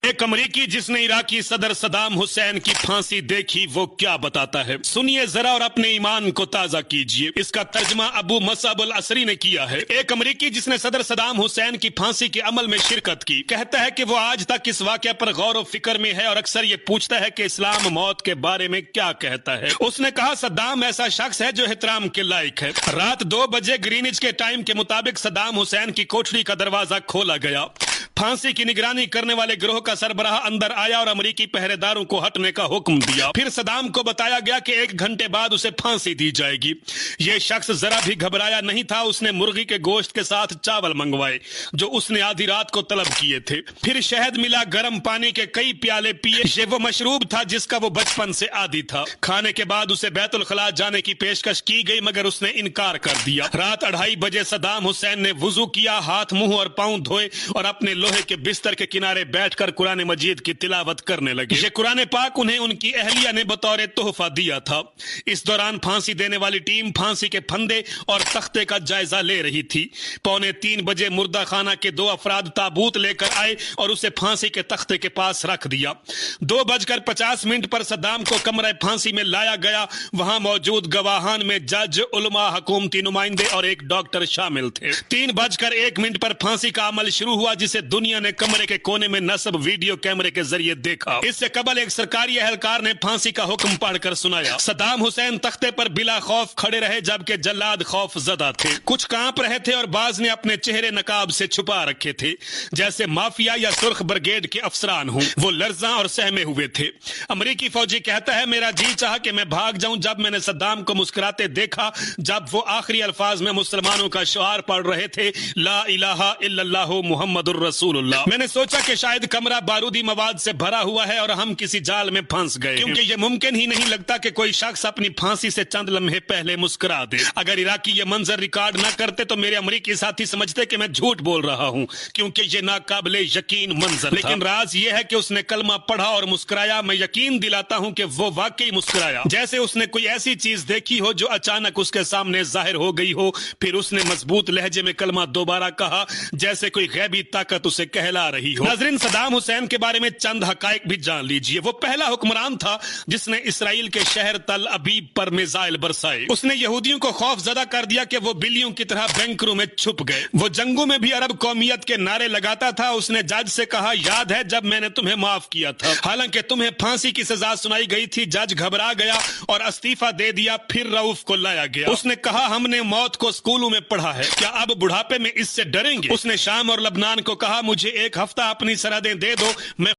ایک अमरीकी जिसने इराकी सदर सदाम हुसैन की फांसी देखी वो क्या बताता है, सुनिए जरा और अपने ईमान को ताजा कीजिए। इसका तर्जमा अबू मसअब अल असरी ने किया है। एक अमरीकी जिसने सदर सदाम हुसैन की फांसी के अमल में शिरकत की कहता है कि वो आज तक इस वाक़या पर गौर व फिक्र में है और अक्सर ये पूछता है कि इस्लाम मौत के बारे में क्या कहता है। उसने कहा, सद्दाम ऐसा शख्स है जो एहतराम के लायक है। रात 2 बजे ग्रीनिच के टाइम के मुताबिक सद्दाम हुसैन की कोठरी का दरवाजा खोला गया। फांसी की निगरानी करने वाले गिरोह का सरबराह अंदर आया और अमरीकी पहरेदारों को हटने का हुक्म दिया। फिर सदाम को बताया गया कि 1 घंटे बाद उसे फांसी दी जाएगी। यह शख्स जरा भी घबराया नहीं था। उसने मुर्गी के गोश्त के साथ चावल मंगवाए जो उसने आधी रात को तलब किए थे। फिर शहद मिला, गर्म पानी के कई प्याले पिए। ये वो मशरूब था जिसका वो बचपन से आदी था। खाने के बाद उसे बैतुल खला जाने की पेशकश की गई मगर उसने इनकार कर दिया। रात 2:30 बजे सदाम हुसैन ने वुजू किया, हाथ मुंह और पांव धोए और अपने लोहे के बिस्तर के किनारे बैठकर कुरान मजीद की तिलावत करने लगे। ये कुरान पाक उन्हें उनकी अहलिया ने बतौर तोहफा दिया था। इस दौरान फांसी देने वाली टीम फांसी के फंदे और तख्ते का जायजा ले रही थी। 2:45 बजे मुर्दा खाना के 2 अफराद ताबूत लेकर आए और उसे फांसी के तख्ते के पास रख दिया। 2:50 पर सद्दाम को कमरे फांसी में लाया गया। वहां मौजूद गवाहान में जज, उलमा, हुकूमती नुमाइंदे और एक डॉक्टर शामिल थे। 3:01 पर फांसी का अमल शुरू हुआ जिसे दुनिया ने कमरे के कोने में नस्ब वीडियो कैमरे के जरिए देखा। इससे कबल एक सरकारी एहलकार ने फांसी का हुक्म पढ़कर सुनाया। सद्दाम हुसैन तख्ते पर बिला खौफ खड़े रहे जबकि जल्लाद खौफ जदा थे। कुछ कांप रहे थे और बाज ने अपने चेहरे नकाब से छुपा रखे थे जैसे माफिया या सुर्ख ब्रिगेड के अफसरान हों। वो लर्जा और सहमे हुए थे। अमरीकी फौजी कहता है, मेरा जी चाहा कि मैं भाग जाऊं जब मैंने सद्दाम को मुस्कुराते देखा जब वो आखिरी अल्फाज में मुसलमानों का शुआर पढ़ रहे थे, ला इलाहा इल्लल्लाहु मुहम्मदुर रसूलुल्लाह। मैंने सोचा कि शायद कमरा बारूदी मवाद से भरा हुआ है और हम किसी जाल में फंस गए, क्योंकि ये मुमकिन ही नहीं लगता कि कोई शख्स अपनी फांसी से चंद लम्हे पहले मुस्कुरा दे। अगर इराकी ये मंजर रिकॉर्ड ना करते तो मेरे अमरीकी साथी समझते कि मैं झूठ बोल रहा हूँ, क्योंकि ये नाकाबिले यकीन मंजर था। लेकिन राज ये है कि उसने कलमा पढ़ा और मुस्कुराया। मैं यकीन दिलाता हूँ कि वो वाकई मुस्कुराया, जैसे उसने कोई ऐसी चीज देखी हो जो अचानक उसके सामने जाहिर हो गई हो। फिर उसने मजबूत लहजे में कलमा दोबारा कहा जैसे कोई गैबी ताकत उसे कहला रही हो। नाज़रीन, सद्दाम हुसैन के बारे में चंद हकायक भी जान लीजिए। वो पहला हुक्मरान था जिसने इसराइल के शहर तल अबीब पर मिसाइल बरसाए। उसने यहूदियों को खौफजदा कर दिया कि वो बिल्लियों की तरह बैंकरों में छुप गए। वो जंगों में भी अरब कौमियत के नारे लगाता था। उसने जज से कहा, याद है जब मैंने तुम्हें माफ किया था, हालांकि तुम्हें फांसी की सजा सुनाई गई थी। जज घबरा गया और इस्तीफा दे दिया। फिर रऊफ को लाया गया। उसने कहा, हमने मौत को स्कूलों में पढ़ा है, क्या अब बुढ़ापे में इससे डरेंगे? उसने शाम और लबनान को कहा, मुझे 1 हफ्ता अपनी सरहदें दे दो, मैं